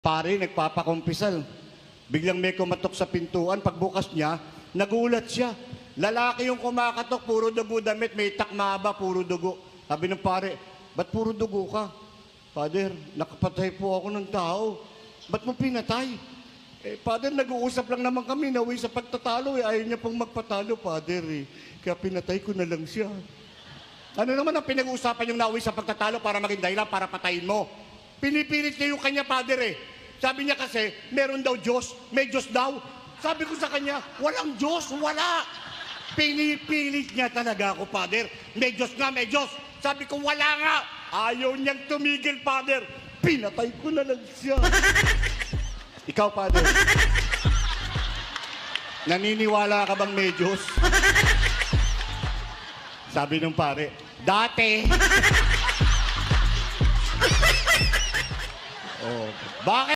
Pare, nagpapakumpisal. Biglang may kumatok sa pintuan. Pagbukas niya, nagulat siya. Lalaki yung kumakatok, puro dugo damit, may takmaba, puro dugo. Sabi ng pare, ba't puro dugo ka? Father, nakapatay po ako ng tao. Ba't mo pinatay? Father, nag-uusap lang naman kami, nauwi sa pagtatalo. Ayaw niya pong magpatalo, Father. Kaya pinatay ko na lang siya. Ano naman ang pinag-uusapan yung nauwi sa pagtatalo para maging dahilan para patayin mo? Pinipilit niya yung kanya, Father. Sabi niya kasi, meron daw Diyos, may Diyos daw. Sabi ko sa kanya, walang Diyos, wala. Pinipilit niya talaga ako, Father. May Diyos nga, may Diyos. Sabi ko, wala nga. Ayaw niyang tumigil, Father. Pinatay ko na lang siya. Ikaw, Father, naniniwala ka bang may Diyos? Sabi ng pare, dati. Oh, bakit?